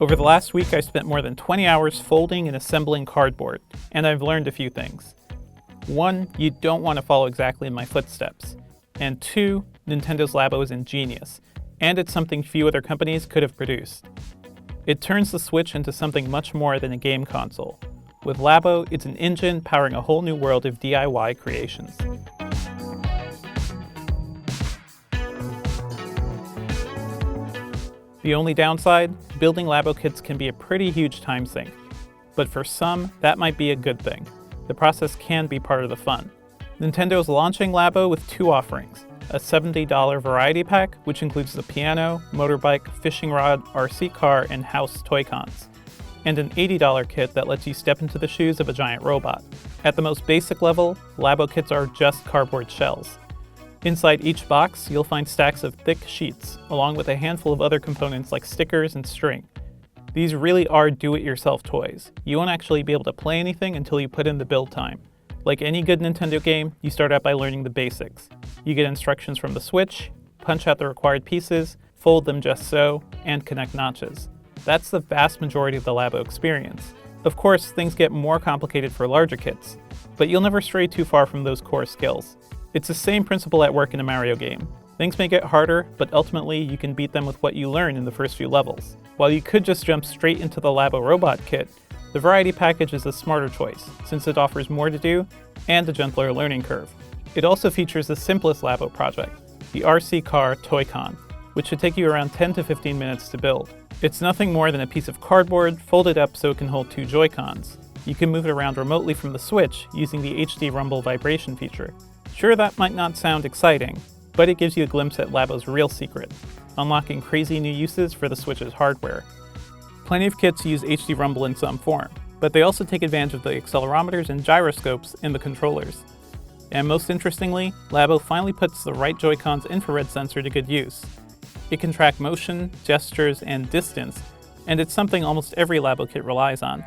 Over the last week, I spent more than 20 hours folding and assembling cardboard, and I've learned a few things. 1, you don't want to follow exactly in my footsteps. And 2, Nintendo's Labo is ingenious, and it's something few other companies could have produced. It turns the Switch into something much more than a game console. With Labo, it's an engine powering a whole new world of DIY creations. The only downside? Building Labo kits can be a pretty huge time sink. But for some, that might be a good thing. The process can be part of the fun. Nintendo is launching Labo with 2 offerings. A $70 variety pack, which includes the piano, motorbike, fishing rod, RC car, and house Toy-Cons. And an $80 kit that lets you step into the shoes of a giant robot. At the most basic level, Labo kits are just cardboard shells. Inside each box, you'll find stacks of thick sheets, along with a handful of other components like stickers and string. These really are do-it-yourself toys. You won't actually be able to play anything until you put in the build time. Like any good Nintendo game, you start out by learning the basics. You get instructions from the Switch, punch out the required pieces, fold them just so, and connect notches. That's the vast majority of the Labo experience. Of course, things get more complicated for larger kits, but you'll never stray too far from those core skills. It's the same principle at work in a Mario game. Things may get harder, but ultimately you can beat them with what you learn in the first few levels. While you could just jump straight into the Labo robot kit, the variety package is a smarter choice, since it offers more to do and a gentler learning curve. It also features the simplest Labo project, the RC car Toy-Con, which should take you around 10 to 15 minutes to build. It's nothing more than a piece of cardboard folded up so it can hold 2 Joy-Cons. You can move it around remotely from the Switch using the HD Rumble vibration feature. Sure, that might not sound exciting, but it gives you a glimpse at Labo's real secret, unlocking crazy new uses for the Switch's hardware. Plenty of kits use HD Rumble in some form, but they also take advantage of the accelerometers and gyroscopes in the controllers. And most interestingly, Labo finally puts the right Joy-Con's infrared sensor to good use. It can track motion, gestures, and distance, and it's something almost every Labo kit relies on.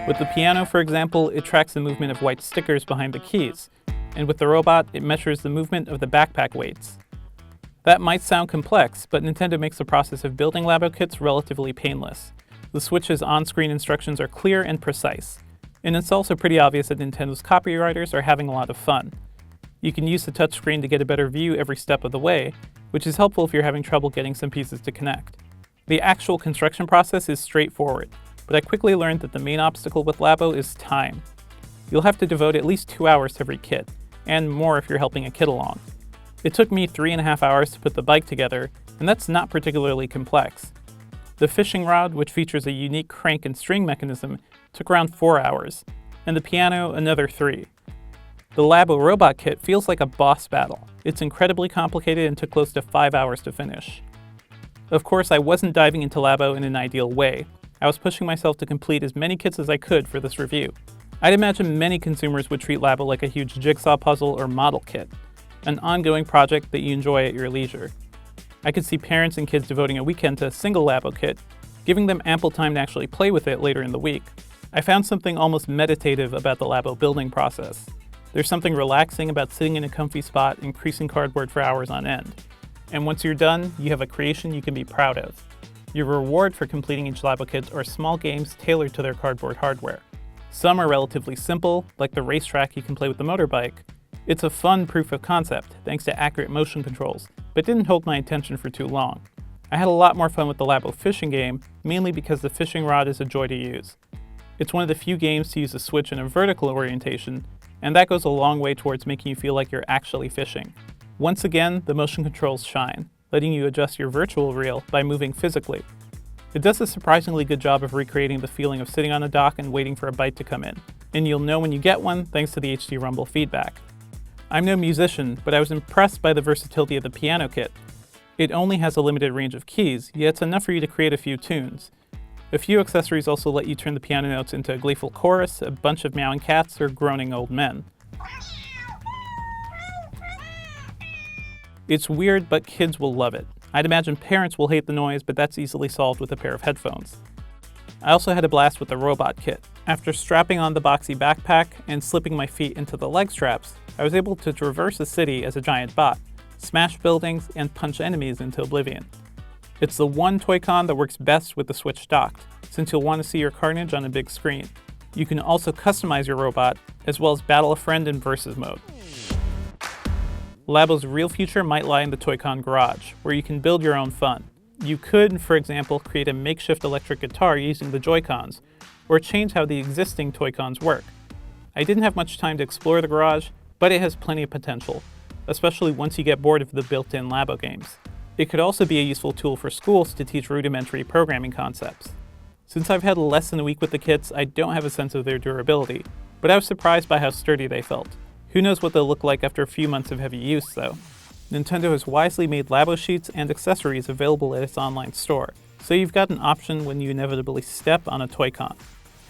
With the piano, for example, it tracks the movement of white stickers behind the keys, and with the robot, it measures the movement of the backpack weights. That might sound complex, but Nintendo makes the process of building Labo kits relatively painless. The Switch's on-screen instructions are clear and precise, and it's also pretty obvious that Nintendo's copywriters are having a lot of fun. You can use the touchscreen to get a better view every step of the way, which is helpful if you're having trouble getting some pieces to connect. The actual construction process is straightforward, but I quickly learned that the main obstacle with Labo is time. You'll have to devote at least 2 hours to every kit, and more if you're helping a kid along. It took me 3.5 hours to put the bike together, and that's not particularly complex. The fishing rod, which features a unique crank and string mechanism, took around 4 hours, and the piano another 3. The Labo robot kit feels like a boss battle. It's incredibly complicated and took close to 5 hours to finish. Of course, I wasn't diving into Labo in an ideal way. I was pushing myself to complete as many kits as I could for this review. I'd imagine many consumers would treat Labo like a huge jigsaw puzzle or model kit, an ongoing project that you enjoy at your leisure. I could see parents and kids devoting a weekend to a single Labo kit, giving them ample time to actually play with it later in the week. I found something almost meditative about the Labo building process. There's something relaxing about sitting in a comfy spot and creasing cardboard for hours on end. And once you're done, you have a creation you can be proud of. Your reward for completing each Labo kit are small games tailored to their cardboard hardware. Some are relatively simple, like the racetrack you can play with the motorbike. It's a fun proof of concept, thanks to accurate motion controls, but didn't hold my attention for too long. I had a lot more fun with the Labo fishing game, mainly because the fishing rod is a joy to use. It's one of the few games to use the Switch in a vertical orientation, and that goes a long way towards making you feel like you're actually fishing. Once again, the motion controls shine, letting you adjust your virtual reel by moving physically. It does a surprisingly good job of recreating the feeling of sitting on a dock and waiting for a bite to come in, and you'll know when you get one thanks to the HD Rumble feedback. I'm no musician, but I was impressed by the versatility of the piano kit. It only has a limited range of keys, yet it's enough for you to create a few tunes. A few accessories also let you turn the piano notes into a gleeful chorus, a bunch of meowing cats, or groaning old men. It's weird, but kids will love it. I'd imagine parents will hate the noise, but that's easily solved with a pair of headphones. I also had a blast with the robot kit. After strapping on the boxy backpack and slipping my feet into the leg straps, I was able to traverse a city as a giant bot, smash buildings, and punch enemies into oblivion. It's the one Toy-Con that works best with the Switch docked, since you'll want to see your carnage on a big screen. You can also customize your robot, as well as battle a friend in versus mode. Labo's real future might lie in the Toy-Con garage, where you can build your own fun. You could, for example, create a makeshift electric guitar using the Joy-Cons, or change how the existing Toy-Cons work. I didn't have much time to explore the garage, but it has plenty of potential, especially once you get bored of the built-in Labo games. It could also be a useful tool for schools to teach rudimentary programming concepts. Since I've had less than a week with the kits, I don't have a sense of their durability, but I was surprised by how sturdy they felt. Who knows what they'll look like after a few months of heavy use, though. Nintendo has wisely made Labo sheets and accessories available at its online store, so you've got an option when you inevitably step on a Toy-Con.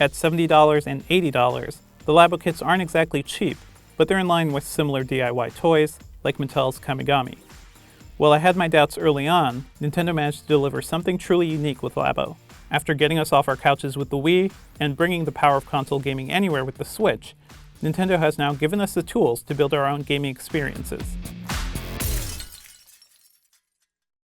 At $70 and $80, the Labo kits aren't exactly cheap, but they're in line with similar DIY toys, like Mattel's Kamigami. While I had my doubts early on, Nintendo managed to deliver something truly unique with Labo. After getting us off our couches with the Wii, and bringing the power of console gaming anywhere with the Switch, Nintendo has now given us the tools to build our own gaming experiences.